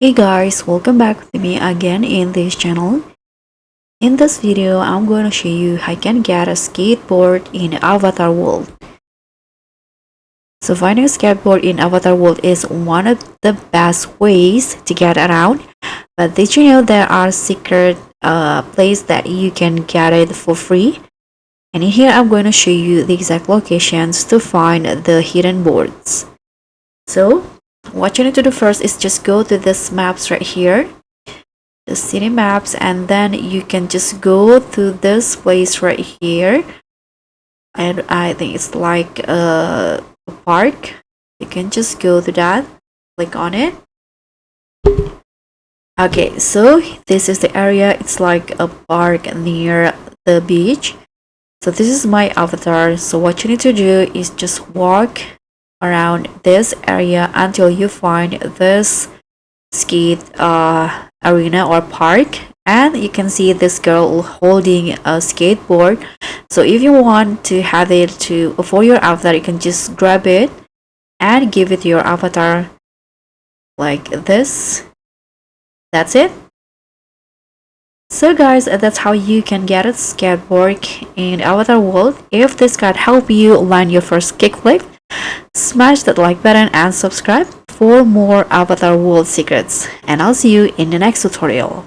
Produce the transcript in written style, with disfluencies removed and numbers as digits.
Hey guys, welcome back with me again in this channel. In this video, I'm going to show you how you can get a skateboard in Avatar World. So finding a skateboard in Avatar World is one of the best ways to get around. But did you know there are secret places that you can get it for free? And in here, I'm going to show you the exact locations to find the hidden boards. So what you need to do first is just go to this maps right here, the city maps, and then you can just go to this place right here, and I think it's like a park. You can just go to that, click on it. Okay, so this is the area. It's like a park near the beach. So this is my avatar. So what you need to do is just walk around this area until you find this skate arena or park, and you can see this girl holding a skateboard. So if you want to have it for your avatar, you can just grab it and give it to your avatar like this. That's it. So guys, that's how you can get a skateboard in Avatar World. If this guide helped you land your first kickflip, smash that like button and subscribe for more Avatar World secrets, and I'll see you in the next tutorial.